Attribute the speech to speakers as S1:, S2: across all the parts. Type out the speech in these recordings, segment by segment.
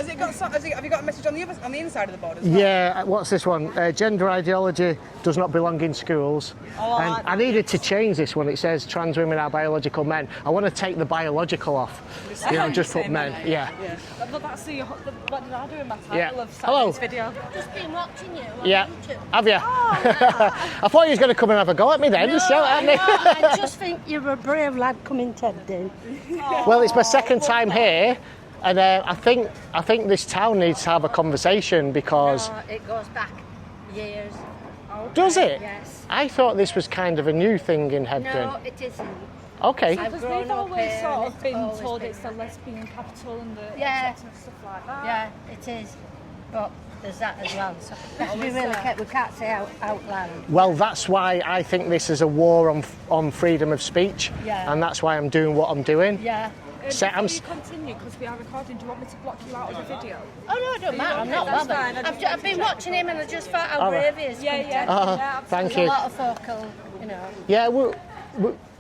S1: Have you got a message on the inside of the board as well?
S2: Yeah, what's this one? Gender ideology does not belong in schools. And I needed to change this one. It says trans women are biological men. I want to take the biological off. Just put men. Yeah.
S3: But that's what did I do in my title of
S2: Hello.
S3: Saturday's video?
S4: Just been watching you on YouTube.
S2: Have you? I thought you was going to come and have a go at me then.
S4: No,
S2: Shout at me.
S4: I just think you're a brave lad coming to Hebden.
S2: Well, it's my second time here. And I think this town needs to have a conversation because...
S4: No, it goes back years.
S2: Does it?
S4: Yes.
S2: I thought this was kind of a new thing in Hebden.
S4: No, it isn't.
S2: Okay.
S3: Because we've always sort of been told it's the lesbian capital and the acceptance and stuff like that.
S4: Yeah, it is. But there's that as well. So we have to be really careful. We can't say out loud.
S2: Well, that's why I think this is a war on freedom of speech.
S4: Yeah.
S2: And that's why I'm doing what I'm doing.
S4: Yeah.
S3: Before you continue, because we are recording, do you want me to block you out of the video?
S4: Oh no, it don't matter. I'm not bothered. I've been watching him and I just thought how brave he is.
S3: Yeah.
S2: Thank
S4: There's
S2: you.
S4: a lot of folk who, you know.
S2: Yeah,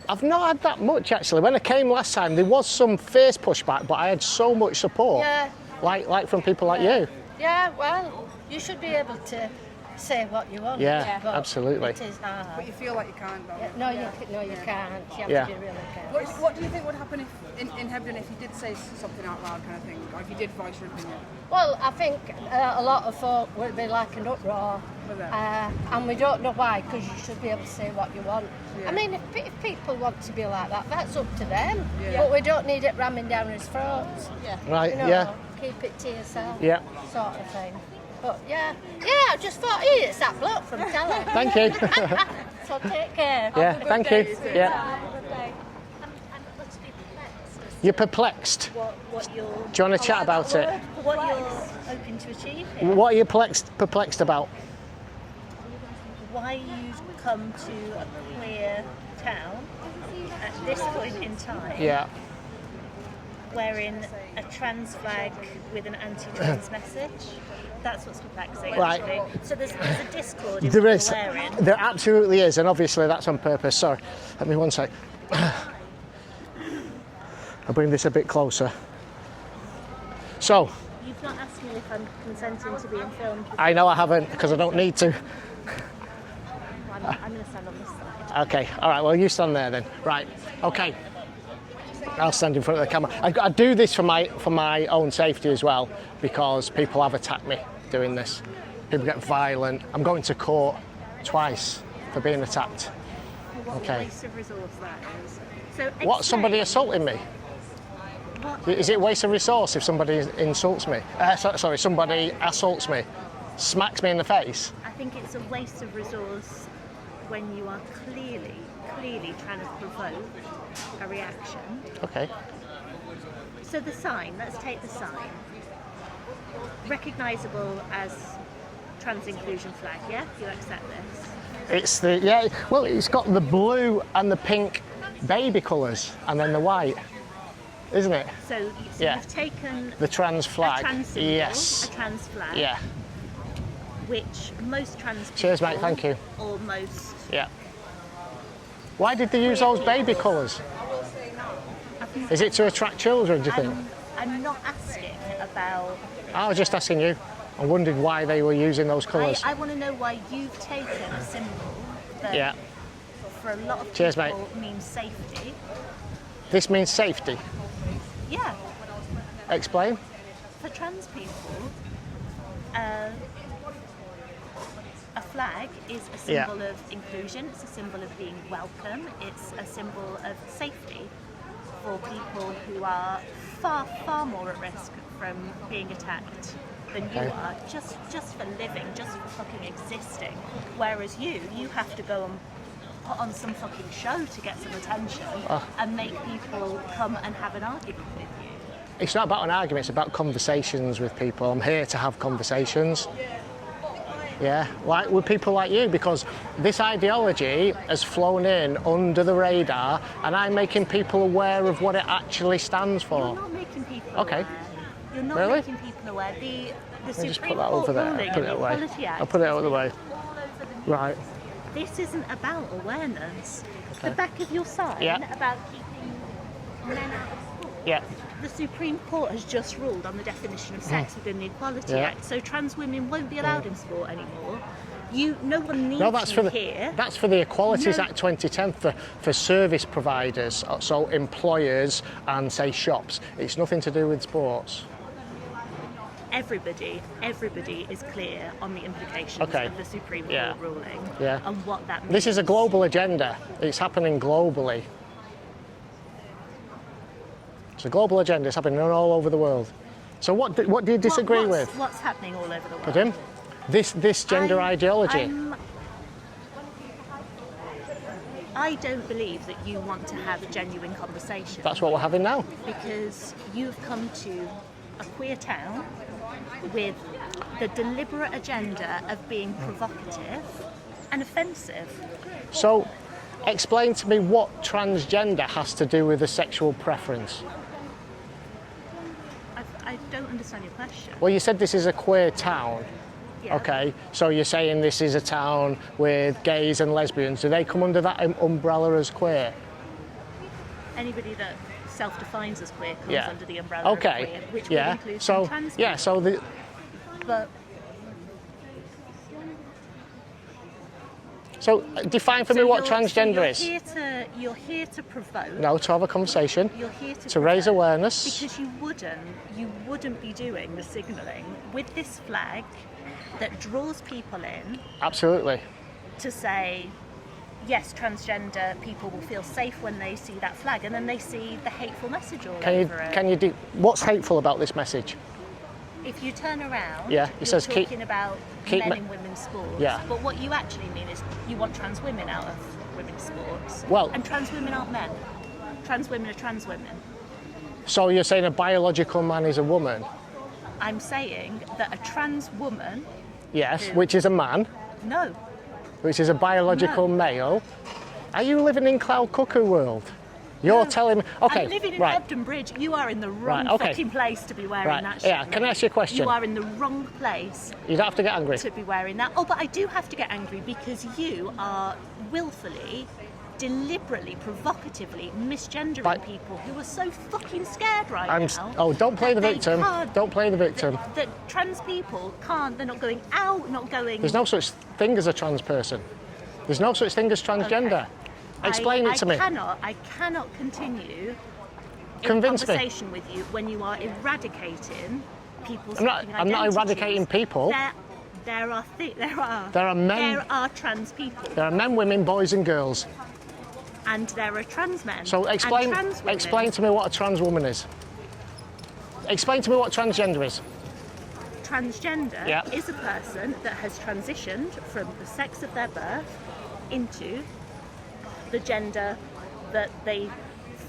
S2: I've not had that much actually. When I came last time, there was some fierce pushback, but I had so much support.
S4: Yeah.
S2: Like from people like you.
S4: Yeah, well, you should be able to say what you want.
S2: Yeah,
S4: but
S2: absolutely.
S4: It is hard.
S1: But you feel like you can't, though.
S4: Yeah, no, you can't. You have to be really careful.
S1: What do you think would happen in Hebden if you did say something out loud, kind of thing, or if you did voice your opinion?
S4: Well, I think a lot of folk would be like an uproar, and we don't know why, because you should be able to say what you want. Yeah. I mean, if people want to be like that, that's up to them, but we don't need it ramming down his throat. Yeah.
S2: Right,
S4: you know,
S2: yeah.
S4: Keep it to yourself,
S2: sort
S4: of thing. But yeah, I just thought, it's that bloke from telly.
S2: Thank you.
S4: So take care.
S2: Yeah, thank you. Yeah.
S4: Have a good day. I'm a little bit perplexed.
S2: You're perplexed.
S5: What you're,
S2: Do you want to chat about it?
S5: what you're hoping to achieve here.
S2: What are you perplexed about?
S5: Why you've come to a queer town at this point in time,
S2: Yeah.
S5: wearing a trans flag with an anti-trans message. That's what's perplexing.
S2: Right.
S5: Actually. So there's a discord in
S2: There
S5: what
S2: is.
S5: you're wearing.
S2: There absolutely is, and obviously that's on purpose. Sorry, let me one sec. I'll bring this a bit closer. So.
S5: You've not asked me if I'm consenting to being filmed.
S2: I know I haven't, because I don't need to.
S5: I'm going to stand on this side.
S2: Okay, all right, well, you stand there then. Right, okay. I'll stand in front of the camera. I do this for my own safety as well, because people have attacked me doing this. People get violent. I'm going to court twice for being attacked.
S5: What a waste of resource that is. So
S2: What, somebody assaulting me? Is it waste of resource if somebody insults me? Sorry, somebody assaults me, smacks me in the face?
S5: I think it's a waste of resource when you are clearly trying to provoke a reaction.
S2: Okay.
S5: So the sign, let's take the sign. Recognisable as trans inclusion flag, yeah? You accept this?
S2: It's it's got the blue and the pink baby colours and then the white, isn't it?
S5: So you've taken
S2: the trans flag.
S5: A trans symbol,
S2: yes.
S5: a trans flag.
S2: Yeah.
S5: Which most trans people,
S2: Cheers, mate, thank you.
S5: Or most.
S2: Yeah. Why did they use those baby colours? Is it to attract children, do you think?
S5: I'm not asking about...
S2: I was just asking you. I wondered why they were using those colours.
S5: I want to know why you've taken a symbol that for a lot of
S2: Cheers,
S5: people
S2: mate.
S5: means safety.
S2: This means safety?
S5: Yeah.
S2: Explain.
S5: For trans people, a flag is a symbol of inclusion, it's a symbol of being welcome, it's a symbol of safety for people who are far, far more at risk from being attacked than you are, just for living, just for fucking existing. Whereas you have to go and put on some fucking show to get some attention and make people come and have an argument with you.
S2: It's not about an argument, it's about conversations with people. I'm here to have conversations. Yeah, like with people like you, because this ideology has flown in under the radar and I'm making people aware of what it actually stands for.
S5: You're not making people aware. You're not making people aware. The Supreme
S2: just put that over there.
S5: ruling
S2: Put it
S5: and the
S2: away.
S5: Equality Act
S2: I'll put it out of the way.
S5: is all over the news.
S2: Right.
S5: This isn't about awareness.
S2: Okay.
S5: The back of your sign
S2: Yeah.
S5: about keeping men out of school
S2: Yeah.
S5: The Supreme Court has just ruled on the definition of sex within the Equality
S2: Yeah.
S5: Act, so trans women won't be allowed in sport anymore. No one needs
S2: No, that's
S5: you
S2: for the
S5: here.
S2: that's for the Equalities
S5: No.
S2: Act 2010 for service providers, so employers and say shops. It's nothing to do with sports.
S5: Everybody is clear on the implications
S2: Okay.
S5: of the Supreme Court
S2: Yeah.
S5: ruling
S2: Yeah.
S5: and what that means.
S2: This is a global agenda. It's happening globally. It's a global agenda. It's happening all over the world. So what do you disagree with?
S5: What's happening all over the world?
S2: Pardon? This gender ideology.
S5: I don't believe that you want to have a genuine conversation
S2: That's what we're having now.
S5: because you've come to a queer town with the deliberate agenda of being provocative and offensive.
S2: So explain to me what transgender has to do with a sexual preference.
S5: I don't understand your question.
S2: Well, you said this is a queer town.
S5: Yeah.
S2: Okay, so you're saying this is a town with gays and lesbians. Do they come under that umbrella as queer?
S5: Anybody that self-defines as queer comes
S2: Yeah.
S5: under the umbrella of queer, which would
S2: Yeah.
S5: include
S2: So
S5: some trans
S2: yeah.
S5: people.
S2: So the
S5: But
S2: so define for me what transgender is.
S5: You're here to provoke.
S2: No, to have a conversation.
S5: You're here
S2: To raise
S5: provoke,
S2: awareness.
S5: because you wouldn't be doing the signalling with this flag that draws people in
S2: Absolutely.
S5: to say, yes, transgender people will feel safe when they see that flag, and then they see the hateful message all over it.
S2: Can you do what's hateful about this message?
S5: If you turn around,
S2: Yeah, it
S5: you're
S2: says
S5: talking about
S2: keep
S5: men
S2: ma-
S5: in women's sports.
S2: Yeah.
S5: But what you actually mean is you want trans women out of women's sports.
S2: Well-
S5: and trans women aren't men. Trans women are trans women.
S2: So you're saying a biological man is a woman?
S5: I'm saying that a trans woman,
S2: Yes,
S5: Who?
S2: which is a man,
S5: no,
S2: which is a biological
S5: No.
S2: male. Are you living in cloud cuckoo world? You're telling me. Okay,
S5: I'm living in
S2: right.
S5: Hebden Bridge. You are in the wrong
S2: Right, okay.
S5: fucking place to be wearing
S2: Right,
S5: that shit.
S2: yeah, can I ask you a question?
S5: You are in the wrong place
S2: You don't have to get angry.
S5: to be wearing that. Oh, but I do have to get angry because you are willfully, deliberately, provocatively misgendering
S2: But-
S5: people who are so fucking scared right now.
S2: Oh, don't play the
S5: that they
S2: victim.
S5: can't-
S2: Don't play the victim.
S5: That trans people can't. They're not going out. Not going.
S2: There's no such thing as a trans person. There's no such thing as transgender. Explain it to me.
S5: I cannot continue
S2: Convince
S5: in
S2: me.
S5: conversation with you when you are eradicating people's
S2: I'm not-
S5: fucking
S2: I'm not
S5: identities.
S2: eradicating people.
S5: There
S2: There are men-
S5: There are trans people,
S2: There are men, women, boys, and girls.
S5: and there are trans men.
S2: So
S5: and
S2: explain
S5: trans women.
S2: explain to me what a trans woman is. Explain to me what transgender is.
S5: Transgender
S2: Yeah.
S5: is a person that has transitioned from the sex of their birth into the gender that they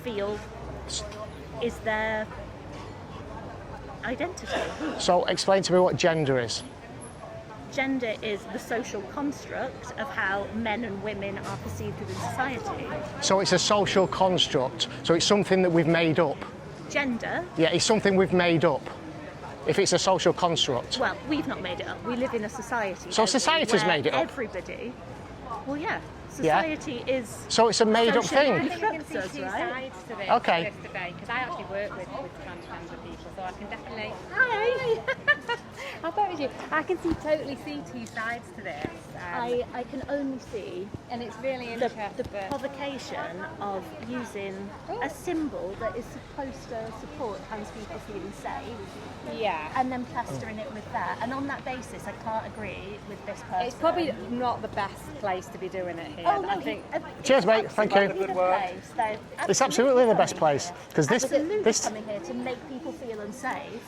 S5: feel is their identity.
S2: So explain to me what gender is.
S5: Gender is the social construct of how men and women are perceived within society.
S2: So it's a social construct. So it's something that we've made up.
S5: Gender,
S2: Yeah, it's something we've made up. If it's a social construct.
S5: well, we've not made it up. We live in a society.
S2: So
S5: don't we,
S2: society's
S5: where
S2: made it up?
S5: Everybody. Well, yeah.
S2: Yeah.
S5: Society is.
S2: So it's a made up
S5: socially
S2: thing.
S6: I think you can
S5: constructs
S6: see
S5: us,
S6: two
S5: right?
S6: sides to this,
S2: Okay.
S6: this debate, because I actually work with transgender people, so I can definitely...
S5: Hi.
S6: I thought it was you. I can totally see two sides to this.
S5: I can only see
S6: and it's really
S5: the
S6: interesting.
S5: provocation of using a symbol that is supposed to support trans people feeling safe,
S6: Yeah.
S5: and then plastering it with that. And on that basis, I can't agree with this person.
S6: It's probably not the best place to be doing it here.
S5: Oh no!
S6: I think
S2: Cheers, mate. Thank you.
S5: Absolutely the place. They're
S2: It's absolutely the best place. Because
S5: absolutely
S2: this
S5: coming here to make people feel unsafe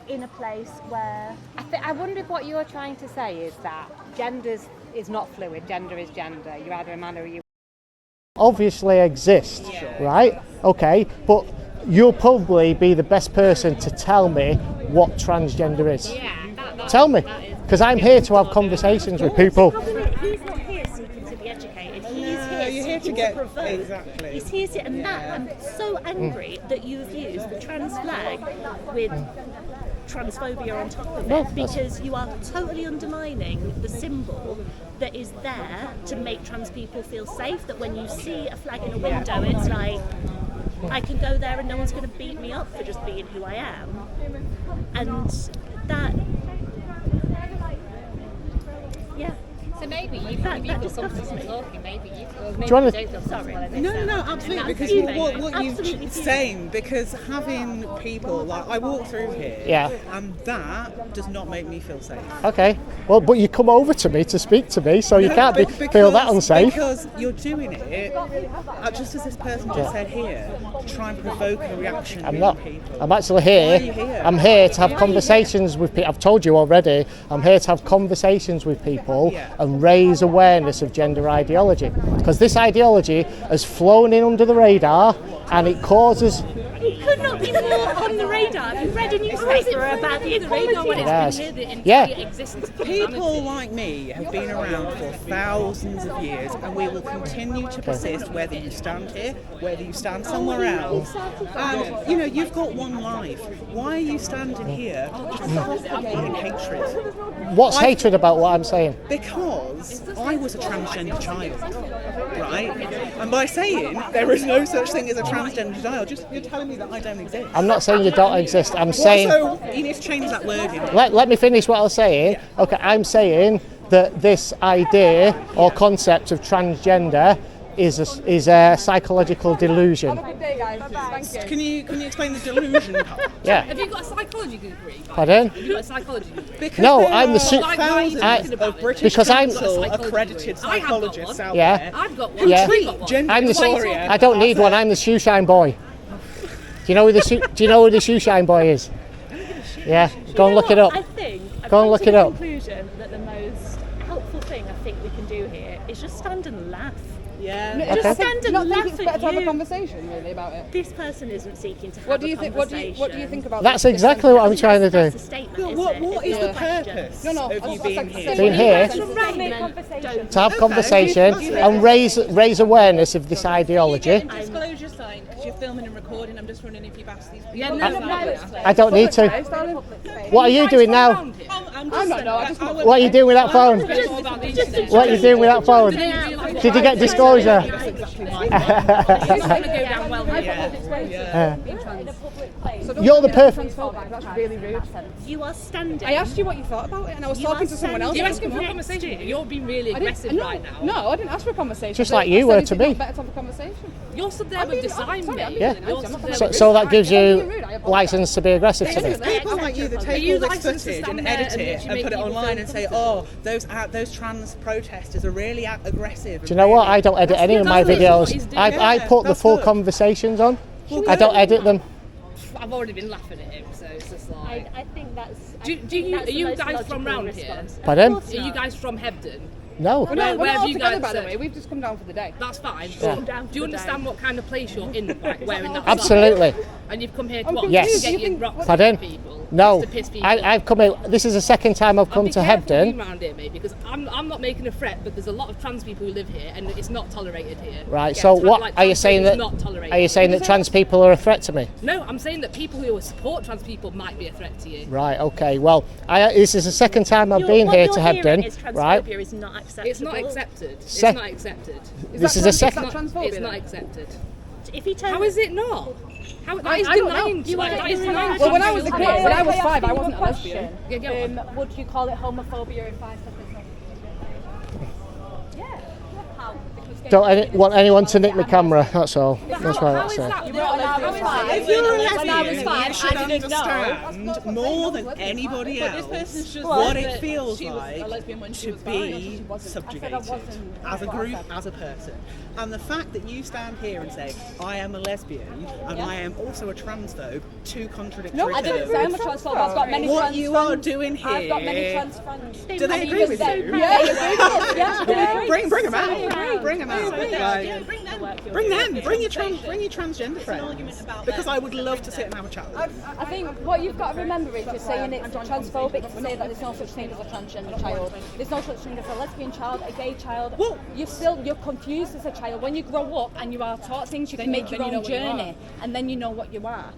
S5: in a place where
S6: I wonder if what you're trying to say is that gender is not fluid. Gender is gender. You're either a man or you.
S2: obviously exist, right? Okay, but you'll probably be the best person to tell me what transgender is.
S6: Yeah.
S2: Tell me, because I'm here to have conversations with people.
S5: he's not here seeking to be educated. He is here
S7: you're here to
S5: seeking
S7: get-
S5: provoke.
S7: exactly.
S5: He's here to, and that I'm so angry that you've used the trans flag with transphobia on top of
S2: No,
S5: it, because you are totally undermining the symbol that is there to make trans people feel safe. That when you see a flag in a window, it's like I can go there and no one's going to beat me up for just being who I am. And that, yeah.
S6: So maybe you
S5: That
S6: people
S5: disgusts me.
S6: talking, maybe you
S2: Do you want to?
S6: don't feel
S5: Sorry.
S7: No, absolutely. Because what you're saying, because having people like I walk through here,
S2: Yeah.
S7: and that does not make me feel safe.
S2: Okay. Well, but you come over to me to speak to me, so you
S7: No,
S2: can't
S7: but
S2: feel that unsafe.
S7: Because you're doing it, just as this person just said here, to try and provoke a reaction.
S2: I'm
S7: in
S2: not.
S7: People.
S2: I'm actually
S7: Why are you
S2: here.
S7: here?
S2: I'm here to have
S7: Why are you
S2: conversations with people. I've told you already. I'm here to have conversations with people
S7: Yeah.
S2: and raise awareness of gender ideology. Because this ideology has flown in under the radar and it causes.
S5: It could not be more on the radar. Have you read a newspaper about the equality?
S2: Yes. Yeah.
S7: People like me have been around for thousands of years, and we will continue to persist whether you stand here, whether you stand somewhere else. And you've got one life. Why are you standing here just propagating hatred?
S2: What's hatred about what I'm saying?
S7: Because I was a transgender child, right? And by saying there is no such thing as a transgender child, you're telling me that I don't exist.
S2: I'm not saying you don't exist. I'm saying.
S7: So you need to change that wording.
S2: Let me finish what I was saying. Okay, I'm saying that this idea or concept of transgender is a psychological delusion.
S1: Have a good day, guys. Thank you.
S7: Can you explain the delusion part?
S2: Yeah.
S1: Have you got a psychology degree?
S2: Pardon?
S1: Have you got a psychology degree?
S7: Because
S2: No,
S7: there
S2: I'm the
S7: are
S2: su-
S7: thousands
S1: I-
S7: of British
S2: because I'm-
S7: Council
S1: Psychology
S7: accredited
S1: degree. I have got
S7: psychologists
S1: one.
S7: out
S2: Yeah.
S7: there
S1: I've got
S7: who
S1: one.
S2: Yeah.
S1: I've
S7: treat
S1: got one.
S7: gender
S2: I'm the.
S7: dysphoria.
S2: I don't need one. I'm the shoe shine boy. Do you know who the shoe shine boy is? Yeah. Go and look it up.
S5: I think I've
S2: Go and
S5: come
S2: look
S5: to
S2: it
S5: the
S2: up.
S5: conclusion that the most helpful thing I think we can do here is just stand and laugh.
S7: Yeah.
S5: Just
S2: Okay.
S5: stand
S1: Do you not
S5: and
S1: think
S5: laugh
S1: it's better
S5: at
S1: to have a
S5: you.
S1: conversation really about it?
S5: This person isn't seeking to have
S1: What do
S5: a
S1: you think?
S5: conversation.
S1: What do you think about
S2: That's
S1: this?
S2: exactly what I'm trying to
S5: That's
S2: do.
S5: a statement,
S7: But
S5: isn't it?
S7: what is
S5: It's
S7: the
S5: not a question.
S7: purpose
S1: No,
S7: of you
S1: that's
S7: being
S1: like
S7: here?
S2: Being here
S5: Don't
S2: to have conversation and raise awareness of this ideology.
S8: Disclosure sign because you're filming and recording. I'm just wondering if you've asked these people.
S1: Yeah, no.
S2: I don't need to. What are you doing now?
S8: I'm
S1: not, no, I just want
S2: What are you doing with that phone? What are you doing with that phone? Did you get disclosure? You're the perfect.
S1: That's really rude.
S5: You are standing.
S1: I asked you what you thought about it, and I was
S5: You
S1: talking
S5: are
S1: to someone else.
S5: standing.
S1: You're
S5: asking for a
S1: conversation. You're being really aggressive
S5: no,
S1: right now. No, I didn't ask for a conversation.
S2: Just
S1: I
S2: like
S1: said-
S2: you
S1: I
S2: were
S1: said,
S2: to
S1: "Is it
S2: me."
S1: not better to have a conversation? You're stood there with design, mate.
S2: Yeah.
S1: You're stood there
S2: So,
S1: with
S2: so that
S1: design.
S2: gives
S1: I'm being
S2: you
S1: rude, I apologise.
S2: license to be aggressive to me.
S7: It's people like you that take
S1: you
S7: all this
S1: licensed to
S7: footage
S1: stand
S7: and
S1: there
S7: edit
S1: and
S7: it
S1: literally
S7: and
S1: make
S7: put it
S1: people
S7: online
S1: feel
S7: and say, oh, those trans protesters are really aggressive.
S2: Do you know what? I don't edit any of my
S1: that's literally what
S2: videos.
S1: he's doing.
S2: I put the
S7: that's
S2: full
S7: good.
S2: conversations on.
S7: Well,
S2: I don't
S7: good.
S2: edit them.
S1: I've already been laughing at him, so it's just like.
S5: I think that's.
S1: Are you guys from round here?
S2: Pardon?
S1: Are you guys from Hebden?
S2: No.
S1: Where
S9: We're
S1: have
S9: not all
S1: you
S9: together,
S1: guys
S9: by the
S1: said?
S9: way. We've just come down for the day.
S1: That's fine.
S2: Yeah.
S1: But do you understand what kind of place you're in, like, wearing that?
S2: Absolutely.
S1: sign? And you've come here to
S9: I'm
S1: what?
S2: confused.
S1: To get
S9: You
S1: your
S9: think-
S1: rocks
S2: Pardon?
S1: to people?
S2: No.
S1: Just to piss people
S2: I've come in. This is the second time I've come
S1: Be
S2: to
S1: careful
S2: Hebden.
S1: being around here, mate, because I'm not making a threat, but there's a lot of trans people who live here, and it's not tolerated here.
S2: Right.
S1: Yeah,
S2: So
S1: trans-
S2: what
S1: like,
S2: are you
S1: trans
S2: saying
S1: people
S2: that?
S1: is not tolerated.
S2: Are you saying that trans people are a threat to me?
S1: No, I'm saying that people who support trans people might be a threat to you.
S2: Right. Okay. Well, this is the second time I've been here to Hebden. Right.
S5: Transphobia is not acceptable.
S1: It's not accepted. It's
S2: Se-
S1: not accepted.
S2: This is the second.
S1: It's not accepted.
S5: If you turn
S1: How is it not? How that is
S9: I don't
S1: denying.
S9: know.
S1: Like, that is denying.
S9: Well, when I was a
S1: trans
S9: kid,
S1: people.
S9: when I was 5, I wasn't a lesbian.
S1: Yeah, go on.
S3: Would you call it homophobia if I said this?
S2: Don't want anyone to nick my camera. That's all. That's why
S1: How
S2: that's
S1: is
S2: it.
S1: that?
S7: If you're a lesbian, you should understand more than anybody else what it feels like to be subjugated as a group, as a person. And the fact that you stand here and say, I am a lesbian and I am also a transphobe, two contradictory
S3: No, I didn't say I'm a transphobe. I've got many
S7: What
S3: trans
S7: you
S3: friends.
S7: are doing here.
S3: I've got many trans friends.
S7: Do they agree with you?
S3: Yeah, they agree. Yeah, they agree.
S7: Bring them out. Bring them out.
S5: Yeah,
S7: Bring them. Bring your transgender friends. Because I would love to sit and have a chat with them.
S3: I think what you've got to remember is you're saying it's transphobic to say that there's no such thing as a transgender child. There's no such thing as a lesbian child, a gay child.
S7: Well,
S3: You're confused as a child. When you grow up and you are taught things, you can make your own journey, and then you know what you are.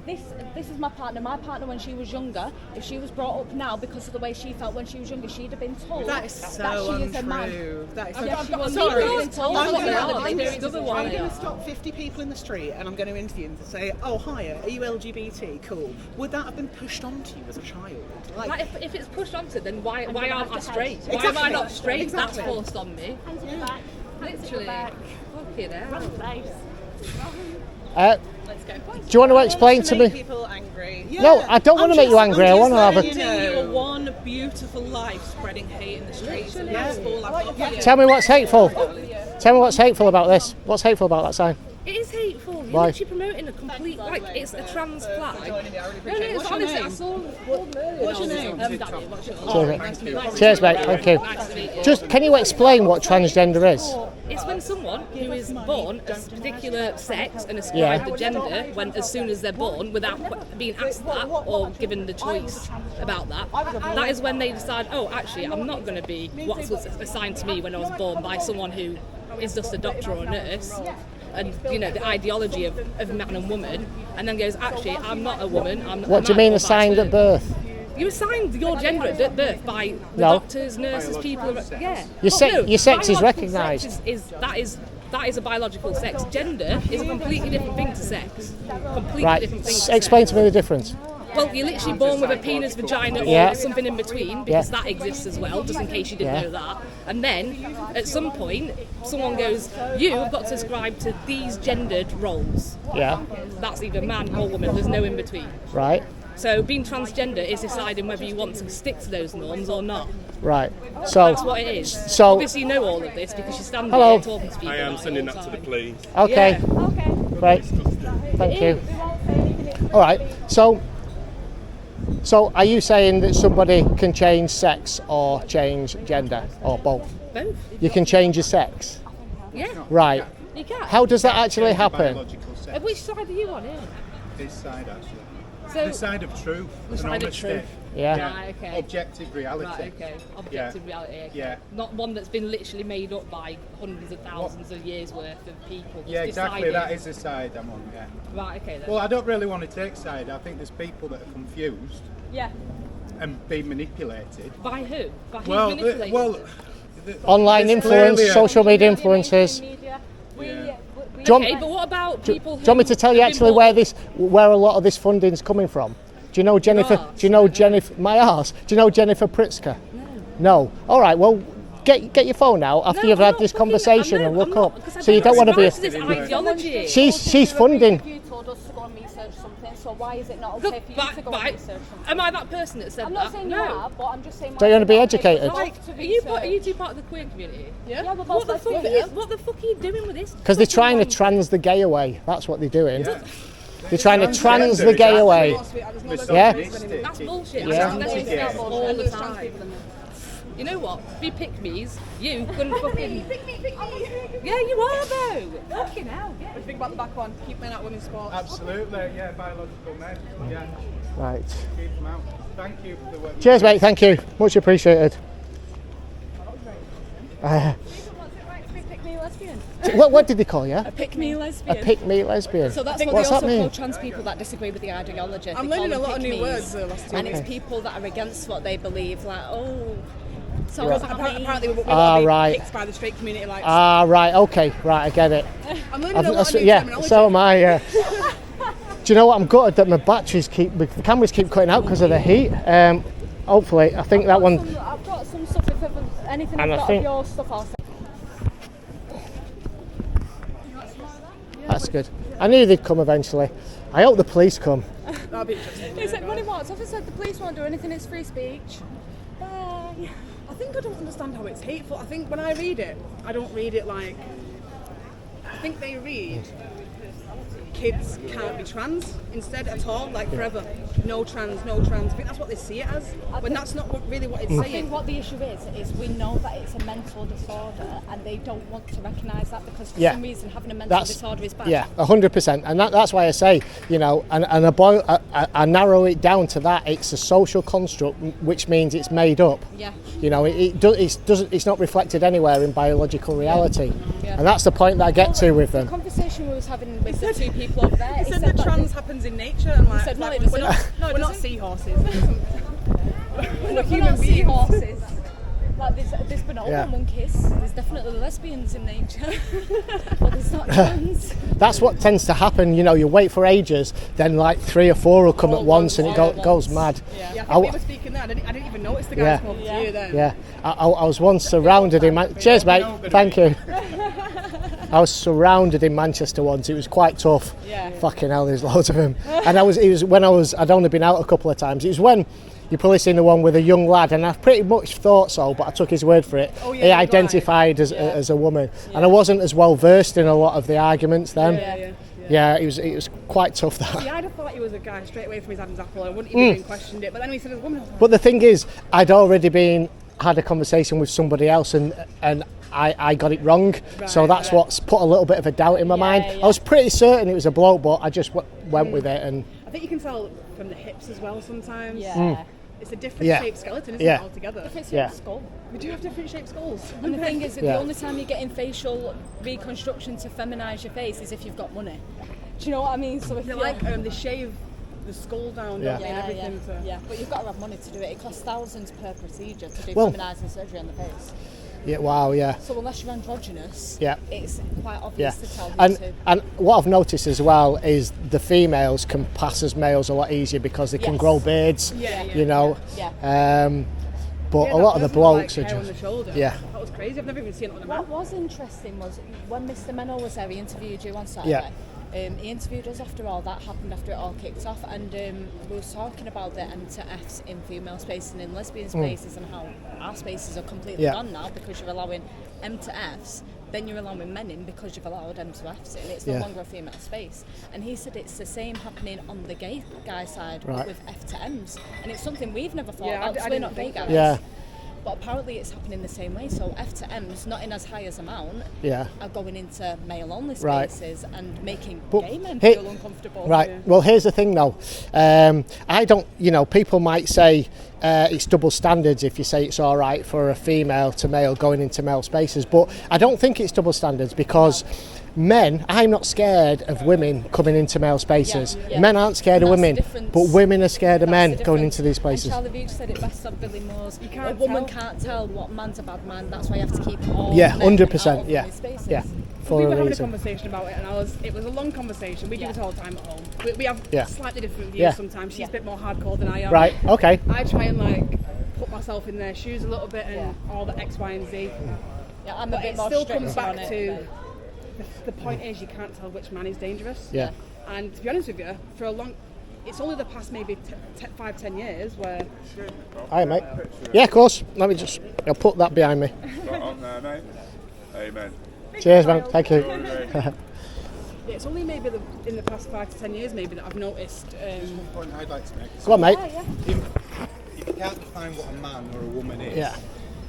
S3: this is my partner. My partner, when she was younger, if she was brought up now because of the way she felt when she was younger, she'd have been told
S7: That is so
S3: that she
S7: untrue.
S3: is a man.
S7: That is
S3: Yeah, she was.
S7: sorry.
S3: Been told
S7: I'm
S3: what they are.
S7: going
S3: They
S7: to stop 50 people in the street and I'm going to interview them to say, oh, hiya, are you LGBT? Cool. Would that have been pushed onto you as a child?
S1: Like if it's pushed onto, then why aren't I straight? Why am I not straight?
S7: Exactly.
S1: That's forced on me.
S4: Hands at the back.
S1: Literally. Fucking hell.
S2: Do you want to explain to
S7: Make
S2: me?
S7: people angry.
S2: No, I don't want to make you angry. I want to have a.
S8: Your one beautiful life spreading hate in the streets. And that's all I've got for you.
S2: Tell me what's hateful. Tell me what's hateful about this. What's hateful about that sign?
S1: It is hateful. You're
S2: Why?
S1: literally promoting a complete, like, it's a trans flag. No, it's honestly, I saw. What's your name? Danny, what's your name?
S2: Cheers, mate. Thank you.
S1: Nice to meet you.
S2: Just can you explain what transgender is?
S1: It's when someone who is born a particular sex and ascribed the gender when as soon as they're born without being asked that or given the choice about that. That is when they decide, oh, actually, I'm not going to be what was assigned to me when I was born by someone who is just a doctor or a nurse. And the ideology of man and woman, and then goes, actually, I'm not a woman. I'm
S2: What do you mean assigned at birth?
S1: You assigned your gender at birth by the doctors, nurses, people. Yeah.
S2: Your sex is recognised.
S1: That is a biological sex. Gender is a completely different thing to sex. Completely
S2: Right.
S1: different thing. To
S2: Explain
S1: sex.
S2: to me the difference.
S1: Well, you're literally born with a penis, vagina, or
S2: Yeah.
S1: something in between, because that exists as well, just in case you didn't know that. And then, at some point, someone goes, you have got to ascribe to these gendered roles.
S2: Yeah.
S1: That's either man or woman, there's no in between.
S2: Right.
S1: So being transgender is deciding whether you want to stick to those norms or not.
S2: Right. So.
S1: That's what it is.
S2: So.
S1: Obviously you know all of this because you stand
S2: Hello.
S1: here talking to people.
S10: I am
S1: about it
S10: sending
S1: all
S10: that to the
S1: time.
S10: police.
S2: Okay.
S1: Yeah.
S3: Okay.
S2: Right. Thank you. All right. So are you saying that somebody can change sex or change gender or both?
S1: Both.
S2: You can change your sex.
S1: Yeah.
S2: Right.
S1: You can.
S2: How does that actually happen?
S1: Which side are you on here?
S10: This side, actually.
S1: So,
S10: The side of truth.
S1: The
S10: and
S1: side of
S10: honesty.
S1: truth.
S2: Yeah.
S1: Right, okay.
S10: Objective reality.
S1: Right, okay. Objective reality. Okay.
S10: Yeah.
S1: Not one that's been literally made up by hundreds of thousands of years worth of people.
S10: Yeah, exactly.
S1: Deciding.
S10: That is the side I'm on. Yeah.
S1: Right. Okay. Then.
S10: Well, I don't really want to take side. I think there's people that are confused.
S3: Yeah.
S10: And being manipulated.
S1: By who? By who's
S10: Well,
S1: manipulating?
S2: Online
S10: there's
S2: influence,
S10: clearly a-
S2: social media influencers.
S1: Okay, but what about people who?
S2: Do you want me to tell you
S1: have been
S2: actually
S1: born-
S2: where a lot of this funding's coming from? Do you know Jennifer?
S1: arse?
S2: Do you know Jennifer? My arse. Do you know Jennifer Pritzker? No. All right. Well, get your phone out after
S1: No,
S2: you've
S1: I'm
S2: had
S1: not
S2: this
S1: fucking-
S2: conversation
S1: I'm
S2: and
S1: not-
S2: look
S1: I'm
S2: up.
S1: not, 'cause I
S2: So you don't want to be.
S1: subscribe to this ideology.
S2: She's funding.
S3: You told us to go and research something, so why is it not
S1: Look,
S3: okay for you to go and
S1: right.
S3: research something?
S1: Am I that person that said
S3: I'm
S1: that?
S3: not saying
S1: no.
S3: you are, but I'm just saying.
S2: Don't you want to be educated?
S1: Like, are you two part of the queer community?
S3: Yeah, we're
S1: What
S3: both
S1: the fuck?
S3: lesbians.
S1: What the fuck are you doing with this?
S2: Because they're trying to trans the gay away. That's what they're doing. They're trying to trans the gay away. Yeah.
S1: That's bullshit.
S2: Yeah.
S1: That's bullshit all the time. You know what? Be pick-me's. You couldn't fucking... Yeah, you are though. Fucking hell. Yeah.
S9: What do you think about the back one? Keep men out women's sports.
S10: Absolutely. Yeah. Biological men. Yeah.
S2: Right.
S10: Keep them out. Thank you for the work.
S2: Cheers, mate. Thank you. Much appreciated. What did they call you?
S9: A pick-me lesbian.
S2: A pick-me lesbian.
S9: So that's what
S2: What's
S9: they
S2: that
S9: also
S2: mean?
S9: call trans people that disagree with the ideology.
S8: I'm
S9: They call
S8: learning a
S9: them
S8: lot of new
S9: pick-me's.
S8: words the last 2
S9: And it's
S8: weeks.
S9: people that are against what they believe, like, oh. So
S2: Right.
S9: apparently we
S2: Ah,
S9: will be
S2: right.
S9: picked by the straight community, like.
S2: Ah, right. Okay. Right. I get it.
S9: I'm learning a lot of new
S2: Yeah.
S9: terminology.
S2: So am I. Do you know what? I'm gutted that my the cameras keep cutting out because of the heat. Hopefully, I think that one.
S3: I've got some stuff. If anything
S2: And I
S3: I've got
S2: think-
S3: of your stuff, I'll say.
S2: That's good. I knew they'd come eventually. I hope the police come.
S9: That'll be interesting.
S3: Is it money what's officer said the police won't do anything, it's free speech.
S9: I think I don't understand how it's hateful. I think when I read it, I don't read it like. I think they read kids can't be trans instead at all, like forever. No trans, no trans. I think that's what they see it as, when that's not really what it's
S3: I
S9: saying.
S3: think what the issue is we know that it's a mental disorder and they don't want to recognise that because for
S2: Yeah.
S3: some reason having a mental disorder is bad.
S2: Yeah, 100%, and that's why I say, I narrow it down to that. It's a social construct, which means it's made up.
S3: Yeah.
S2: It's not reflected anywhere in biological reality,
S3: Yeah.
S2: and that's the point that I get to with them.
S3: conversation we was having with the two people over there.
S9: He said that trans happens in nature, and like,
S3: said, no,
S9: like
S3: it
S9: we're
S3: doesn't.
S9: we're not seahorses.
S3: We're
S9: human
S3: not
S9: beings.
S3: seahorses. Like there's bonobo monkeys. There's definitely lesbians in nature, but there's not trans.
S2: That's what tends to happen. You know, you wait for ages, then like 3 or 4 will come at once, and it goes mad.
S9: Yeah, I think we were speaking there. I didn't even notice the guys come over to you then.
S2: Yeah, I was once surrounded in. Cheers, mate. Thank you. I was surrounded in Manchester once. It was quite tough.
S3: Yeah.
S2: Fucking hell, there's loads of them. And I'd only been out a couple of times. It was when you probably seen the one with a young lad, and I pretty much thought so, but I took his word for it.
S9: Oh, yeah,
S2: he identified as a woman, and I wasn't as well versed in a lot of the arguments then. Yeah, it was quite tough. That.
S9: Yeah, I'd have thought he was a guy straight away from his Adam's apple. I wouldn't even have questioned it. But then when he said it was a woman, I was like,
S2: But the thing is, I'd already had a conversation with somebody else, and I got it wrong. So that's what's put a little bit of a doubt in my mind. I was pretty certain it was a bloke, but I just went with it. And
S9: I think you can tell from the hips as well sometimes.
S3: Yeah.
S9: It's a different shaped skeleton, isn't it, altogether?
S3: Different shaped skull.
S9: We do have different shaped skulls.
S3: And the thing is, the only time you're getting facial reconstruction to feminise your face is if you've got money. Do you know what I mean? So if
S9: they they shave the skull down, don't they, and everything.
S3: Yeah, but you've got to have money to do it. It costs thousands per procedure to do feminising surgery on the face.
S2: Yeah, wow, yeah.
S3: So unless you're androgynous, it's quite obvious to tell who to.
S2: And what I've noticed as well is the females can pass as males a lot easier because they can grow beards, you know. But a lot of the blokes are
S9: just... on the shoulder. That was crazy. I've never even seen it on a man.
S3: What was interesting was when Mr. Menno was there, he interviewed you on Saturday. He interviewed us after all that happened, after it all kicked off, and we were talking about the M to Fs in female spaces and in lesbian spaces and how our spaces are completely gone now because you're allowing M to Fs, then you're allowing men in because you've allowed M to Fs in. It's no longer a female space. And he said it's the same happening on the gay guy side with F to Ms. And it's something we've never thought about because we're not gay guys.
S2: Yeah.
S3: But apparently it's happening the same way. So F to M's, not in as high as amount, are going into male-only spaces and making gay men feel uncomfortable.
S2: Right. Well, here's the thing, though. I don't. You know, people might say it's double standards if you say it's all right for a female to male going into male spaces, but I don't think it's double standards because. Men, I'm not scared of women coming into male spaces. Men aren't scared of women, but women are scared of men going into these places.
S3: And Charlie Veach said it best on Billy Moore's. A woman can't tell what man's a bad man. That's why you have to keep all
S2: 100%. Yeah.
S9: We were having a conversation about it, and it was a long conversation. We do this all the time at home. We have slightly different views sometimes. She's a bit more hardcore than I am.
S2: Right. Okay.
S9: I try and put myself in their shoes a little bit and all the X, Y, and Z.
S3: Yeah, I'm a bit more
S9: still comes back to. The point is, you can't tell which man is dangerous.
S2: Yeah.
S9: And to be honest with you, it's only the past maybe 5-10 years where.
S2: Hi, mate. Yeah, of course. I'll put that behind me.
S11: Right on there, mate. Amen.
S2: Cheers, man. Thank you.
S9: It's only maybe in the past 5 to 10 years maybe that I've noticed.
S10: One point I'd like to make.
S2: Go on, mate.
S10: If you can't define what a man or a woman is.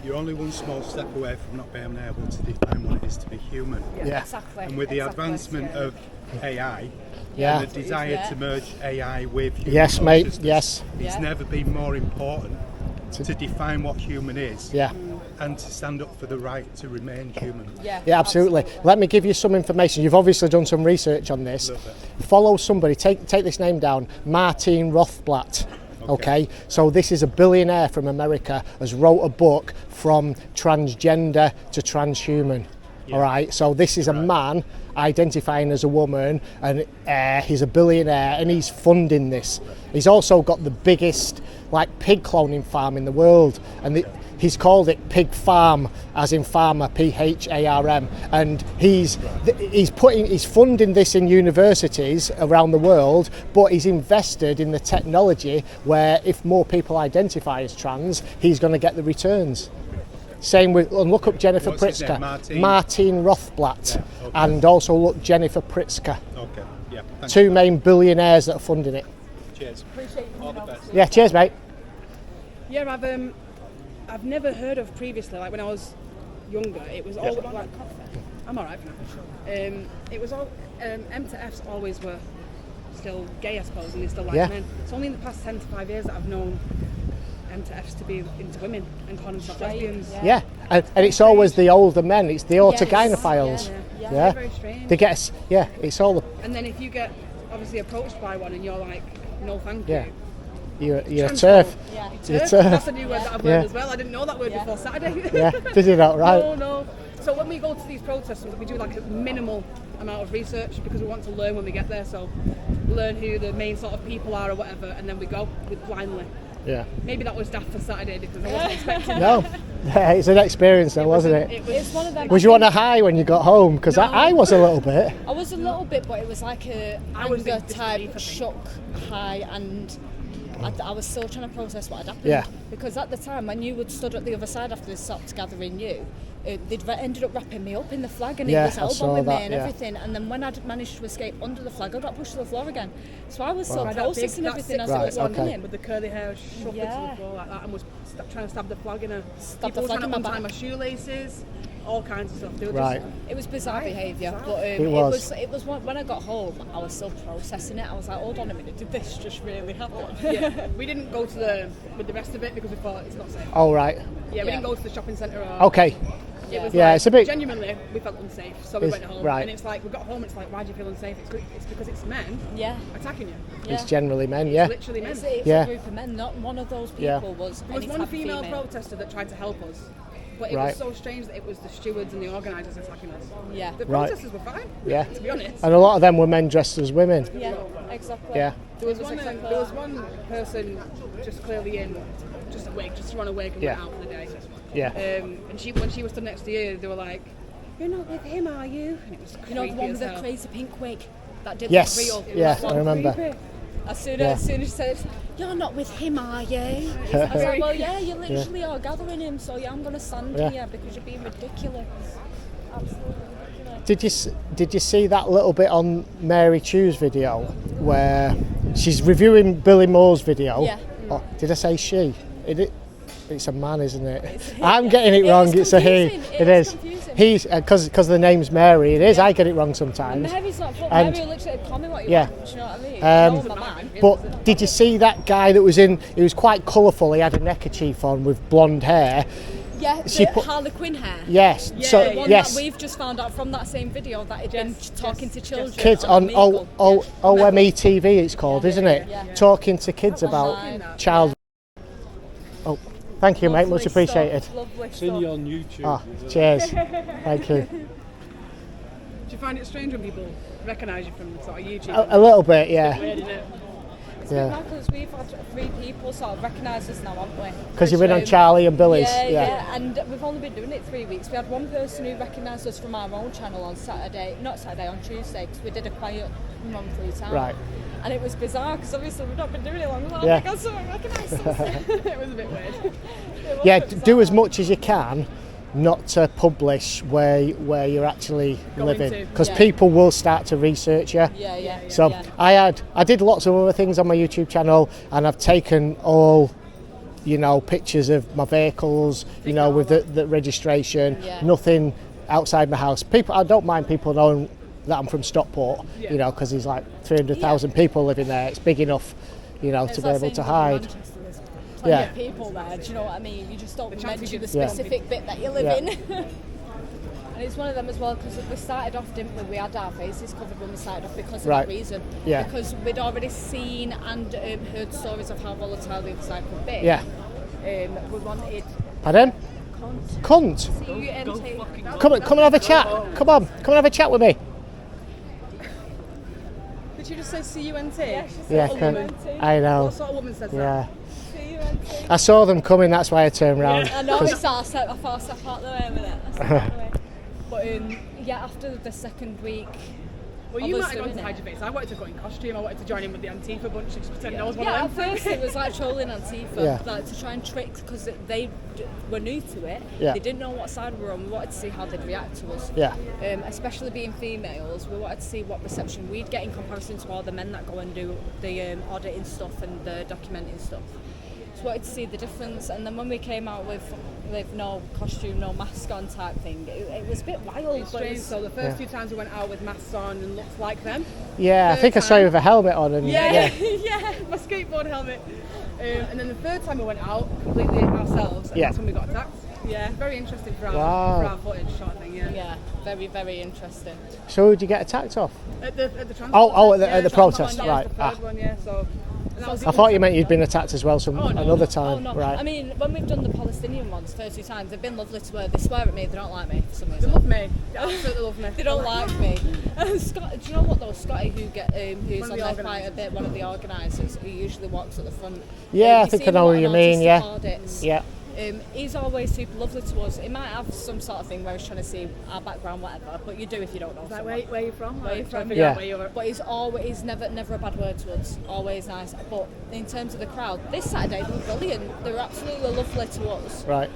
S10: You're only one small step away from not being able to define what it is to be human.
S3: Exactly.
S10: And with the advancement of AI and the desire to merge AI with human consciousness, it's never been more important to define what human is and to stand up for the right to remain human.
S2: Yeah, absolutely. Let me give you some information. You've obviously done some research on this. Follow somebody, take this name down, Martin Rothblatt. Okay, so this is a billionaire from America, has wrote a book from transgender to transhuman. All right, so this is a man identifying as a woman, and he's a billionaire, and he's funding this. He's also got the biggest pig cloning farm in the world, and he's called it Pig Farm, as in farmer, PHARM, and he's funding this in universities around the world, but he's invested in the technology where if more people identify as trans, he's going to get the returns. Same with, look up Jennifer Pritzker, Martin Rothblatt, and also look Jennifer Pritzker.
S10: Okay, yeah.
S2: Two main billionaires that are funding it.
S10: Cheers.
S3: Appreciate you.
S10: All the best.
S2: Yeah, cheers, mate.
S9: Yeah, I've never heard of previously. When I was younger, it was all I'm all right for now. It was all M to Fs always were still gay, I suppose, and they still like men. It's only in the past 10 to 5 years that I've known M to Fs to be into women and calling themselves lesbians.
S2: Yeah, and it's always the older men. It's the autogynephiles. Yeah.
S9: Very strange.
S2: They get us, yeah, it's all the...
S9: And then if you get obviously approached by one and you're like, no thank
S2: Yeah.
S9: you.
S2: You're a turf.
S3: Yeah.
S2: You're a
S9: Turf.
S2: turf.
S9: That's a new word that I've learned as well. I didn't know that word before Saturday.
S2: Yeah, did you not? Right.
S9: No. So when we go to these protests, we do like a minimal amount of research because we want to learn when we get there. So learn who the main sort of people are or whatever, and then we go with blindly.
S2: Yeah.
S9: Maybe that was daft for Saturday because I wasn't expecting
S2: No, it's an experience though, wasn't it?
S3: It's one of them.
S2: Was you on a high when you got home? Because I was a little bit.
S3: I was a little bit, but it was like a anger type shock high, and I was still trying to process what had happened.
S2: Yeah.
S3: Because at the time, when you had stood at the other side after they stopped gathering you, they'd ended up wrapping me up in the flag, and he was elbowing me and everything. And then when I'd managed to escape under the flag, I got pushed to the floor again. So I was still processing everything as I was walking in.
S9: With the curly hair shoved into the floor like that, and was trying to stab the flag in her. People were trying to untie my shoelaces. All kinds of stuff.
S3: It was bizarre behaviour, but it was when I got home, I was still processing it. I was like, hold on a minute, did this just really happen?
S9: Yeah, we didn't go to with the rest of it because we thought it's not safe.
S2: Oh right.
S9: Yeah, we didn't go to the shopping centre.
S2: Okay.
S9: It was
S2: it's a bit.
S9: Genuinely, we felt unsafe, so we went home. And it's like we got home. It's like, why do you feel unsafe? It's because it's men. Attacking you.
S2: It's generally men.
S9: It's literally men.
S3: It's a group of men. Not one of those people was.
S9: There was one female protester that tried to help us. But it was so strange that it was the stewards and the organisers attacking us.
S3: Yeah.
S9: The protesters were fine.
S2: Yeah.
S9: To be honest.
S2: And a lot of them were men dressed as women.
S3: Yeah, exactly.
S2: Yeah.
S9: There was one person just clearly in just a wig, just to run a wig and went out for the day.
S2: Yeah.
S9: And when she was stood next to you, they were like, "You're not with him, are you?" And it was creepy.
S3: You know the one with the crazy pink wig that did
S2: Yes.
S3: look real.
S2: Yeah, I remember.
S3: Creepy. As soon as she said, "You're not with him, are you?" I was like, "Well, yeah, you literally are gathering him, so yeah, I'm going to stand here because you're being ridiculous." Absolutely ridiculous.
S2: Did you see that little bit on Mary Chew's video where she's reviewing Billy Moore's video?
S3: Yeah.
S2: Oh, did I say she? It's a man, isn't it? I'm getting it wrong. It's a he. It is. He's because the name's Mary. It is. I get it wrong sometimes.
S3: Mary's not full. Mary will literally call me what you want. Do you know what I mean?
S2: But did you see that guy that was in? He was quite colourful. He had a neckerchief on with blonde hair.
S3: Yeah, Harley Quinn hair.
S2: Yes.
S3: Yeah,
S2: so
S3: one
S2: yes.
S3: that we've just found out from that same video that he'd been talking to children.
S2: Kids on OME TV. It's called, isn't it? Yeah. Talking to kids about child. Oh, thank you, mate. Much appreciated.
S10: Seen you on YouTube.
S2: Oh, cheers. Thank you.
S9: Do you find it strange when people recognise you from sort of YouTube?
S2: A little bit, yeah.
S9: It's a bit weird, isn't it?
S3: It's been because we've had 3 people sort of recognise us now, haven't we?
S2: Because you've been on Charlie and Billy's.
S3: Yeah, and we've only been doing it 3 weeks. We had one person who recognised us from our own channel on on Tuesday, because we did a quiet run through town.
S2: Right.
S3: And it was bizarre because obviously we've not been doing it long. Oh my God, someone recognised us. It was a bit weird.
S2: Do as much as you can not to publish where you're actually living, because people will start to research you. So I did lots of other things on my YouTube channel, and I've taken all pictures of my vehicles, with the registration, nothing outside my house. I don't mind people knowing that I'm from Stockport, because there's like 300,000 people living there. It's big enough, to be able to hide.
S3: Plenty of people there, do you know what I mean? You just don't mention the specific bit that you live in. And it's one of them as well, because we started off, didn't we? We had our faces covered when we started off because of that reason. Yeah. Because we'd already seen and heard stories of how volatile the other side could be. Yeah. We wanted...
S2: Pardon? Cunt. C-U-N-T. Come and have a chat. Come on, come and have a chat with me.
S9: Did you just say C-U-N-T?
S2: Yeah, I know.
S9: What sort of woman says that?
S2: I saw them coming, that's why I turned round.
S3: I know, I thought I step out the way a minute. But after the second week...
S9: Well, you might have gone to hide your face. I wanted to go in costume. I wanted to join in with the Antifa bunch and just pretend I was one of them.
S3: At first it was like trolling Antifa, like to try and trick, because they were new to it. They didn't know what side we were on. We wanted to see how they'd react to us. Especially being females, we wanted to see what reception we'd get in comparison to all the men that go and do the auditing stuff and the documenting stuff. So wanted to see the difference, and then when we came out with no costume, no mask on type thing, it was a bit wild.
S9: Strange. So the first 2 times we went out with masks on and looked like them.
S2: Yeah, I think I saw you with a helmet on. And
S9: my skateboard helmet. And then the third time we went out completely ourselves, and that's when we got attacked. Yeah, very interesting for our footage sort of thing.
S3: Yeah, very, very interesting.
S2: So who did you get attacked off?
S9: At the transport.
S2: At the protest, right?
S9: The third one, yeah. So.
S2: I thought you meant you'd been attacked as well another time.
S3: Oh, no.
S2: Right.
S3: I mean, when we've done the Palestinian ones 30 times, they've been lovely to her. They swear at me, they don't like me for some reason.
S9: They love me. They absolutely love me.
S3: They don't like me. Scott, do you know what though? Scotty, who's on there quite a bit, one of the organisers, who usually walks at the front.
S2: Yeah, I think I know what you mean, yeah.
S3: Audits.
S2: Yeah.
S3: He's always super lovely to us. He might have some sort of thing where he's trying to see our background, whatever, but you do if you don't know.
S9: Like where you from?
S3: Where you from?
S2: Yeah.
S3: But he's never a bad word to us. Always nice. But in terms of the crowd, this Saturday they were brilliant. They were absolutely lovely to us.
S2: Right.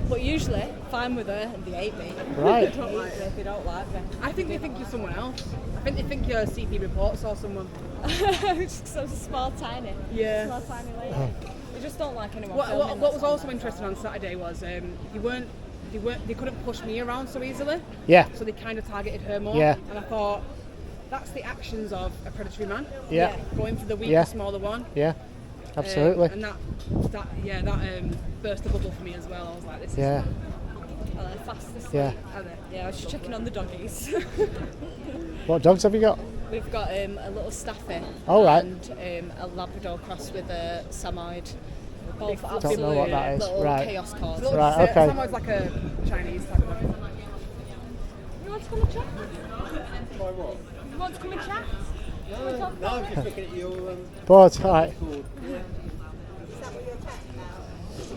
S3: But usually fine with her and they hate me.
S2: Right.
S3: They don't like me. They don't like me.
S9: I think they think you're someone else. I think they think you're a CP reporter or someone.
S3: So small, tiny.
S9: Yeah.
S3: Small, tiny lady. They just don't like anyone.
S9: What was also interesting on Saturday was they couldn't push me around so easily.
S2: Yeah.
S9: So they kind of targeted her more.
S2: Yeah.
S9: And I thought that's the actions of a predatory man.
S2: Yeah.
S9: Going for the weaker, smaller one.
S2: Yeah. Absolutely.
S9: And that burst the bubble for me as well. I was like, this is.
S2: Yeah.
S3: Are they fast asleep?
S2: Yeah.
S3: Are they? Yeah, I was just checking on the doggies.
S2: What dogs have you got?
S3: We've got a little staffy and a Labrador cross with a Samoyed. Both
S2: Don't know what that is.
S3: Little
S2: Right.
S3: chaos cause.
S2: Right, okay.
S9: Samoyed's like a Chinese type of dog.
S3: You want to come and chat?
S11: By what?
S3: You want to come and chat?
S11: No, I'm just looking at your.
S2: Bored, alright.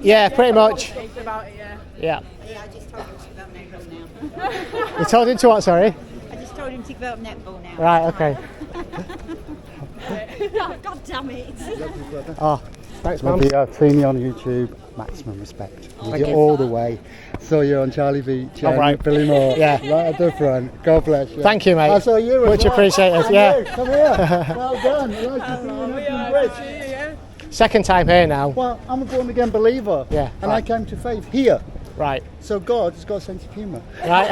S2: Yeah, pretty much.
S9: About it, yeah.
S2: Yeah.
S12: Yeah, I just told him to give up netball now.
S2: You told him to what, sorry?
S12: I just told him to give up netball now.
S2: Right, okay.
S12: God damn it.
S2: Oh, thanks, man.
S13: I've seen you on YouTube. Maximum respect.
S2: Thank
S13: You're
S2: you.
S13: all the way. Saw you on Charlie Beach.
S2: All right.
S13: Billy Moore.
S2: Yeah.
S13: Right at the front. God bless you.
S2: Thank you, mate.
S13: I saw you.
S2: Much appreciated. Yeah.
S13: Come here. Well done. Nice to see you. Hebden Bridge.
S2: Second time here now.
S13: Well, I'm a born again believer.
S2: Yeah.
S13: And I came to faith here.
S2: Right.
S13: So God has got a sense of humour.
S2: Right.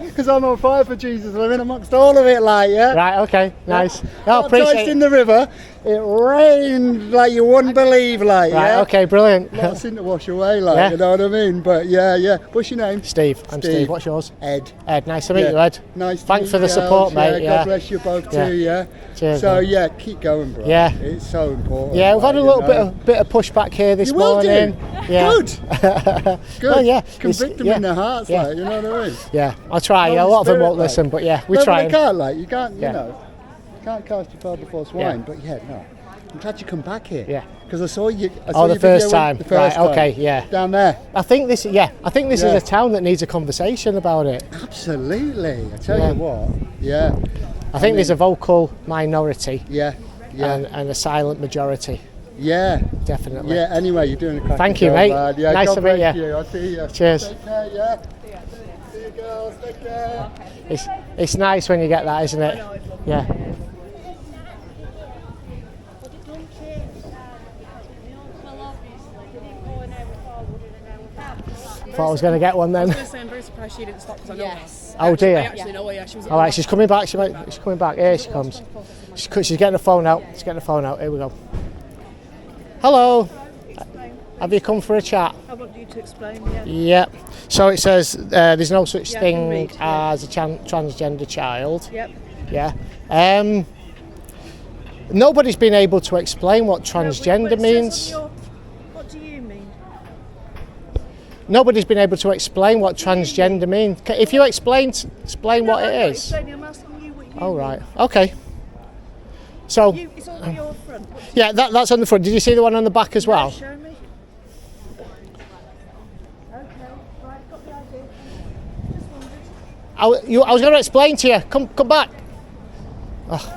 S13: Because I'm on fire for Jesus. I'm in amongst all of it, like, yeah.
S2: Right. Okay. Nice.
S13: Yeah.
S2: No, appreciate
S13: Baptised in the river. It rained like you wouldn't believe, like,
S2: Right.
S13: yeah.
S2: Okay. Brilliant.
S13: Lot of sin to wash away, like,
S2: Yeah.
S13: you know what I mean? But yeah. What's your name?
S2: Steve. I'm Steve. What's yours?
S13: Ed.
S2: Ed. Nice to meet
S13: Yeah.
S2: you, Ed.
S13: Nice.
S2: Thanks
S13: to
S2: for
S13: meet
S2: the
S13: you,
S2: support,
S13: Els.
S2: mate.
S13: God bless you both too. Yeah.
S2: Cheers.
S13: So
S2: man.
S13: yeah, keep going, bro.
S2: Yeah.
S13: It's so important.
S2: Yeah, we've had a
S13: like,
S2: little
S13: you know.
S2: bit of pushback here this
S13: You will
S2: morning.
S13: do.
S2: Yeah.
S13: Good. Good.
S2: Well, yeah.
S13: Convict them
S2: yeah.
S13: in their hearts,
S2: Yeah.
S13: like, you know what I mean?
S2: Yeah, I'll try.
S13: Holy
S2: A lot of them
S13: Spirit,
S2: won't listen,
S13: like.
S2: but yeah, we
S13: No,
S2: try.
S13: but they can't, like, you can't,
S2: Yeah.
S13: you know, you can't cast your pearl before swine. But yeah, no. I'm glad you come back here.
S2: Yeah.
S13: Because I saw you.
S2: The first time. Right. Okay. Yeah.
S13: Down there.
S2: I think this. Yeah. I think this is a town that needs a conversation about it.
S13: Absolutely. I tell you what. Yeah.
S2: I think there's a vocal minority.
S13: Yeah. Yeah.
S2: And a silent majority.
S13: Yeah.
S2: Definitely.
S13: Yeah. Anyway, you're doing a cracking
S2: Thank you,
S13: job,
S2: mate.
S13: lad. Yeah,
S2: Nice
S13: God
S2: to meet
S13: bless
S2: you.
S13: I'll see you.
S2: Cheers.
S13: Take care. Yeah. See you, girls. Take care.
S2: It's nice when you get that, isn't it? Yeah. Thought I was going to get one then.
S9: I was going to say, I'm very surprised she didn't stop because I know her.
S2: Oh dear.
S9: I actually know her, yeah. She was
S2: All right, she's coming back. She's coming back. Here she comes. She's getting the phone out. She's getting the phone out. Here we go. Hello. Have you come for a chat?
S14: I want you to explain,
S2: Yep. So it says there's no such
S14: Yeah, I
S2: thing
S14: can read,
S2: as a transgender child.
S14: Yep.
S2: Yeah. Nobody's been able to explain what transgender means.
S14: What do you mean?
S2: Nobody's been able to explain what transgender means. If you explain what it is.
S14: I'm asking you what you
S2: Oh right. Okay. So.
S14: It's on your front.
S2: Yeah, that's on the front. Did you see the one on the back as well?
S14: Show me. Okay, right, got the idea. Just wondered.
S2: I was going to explain to you. Come back. Oh.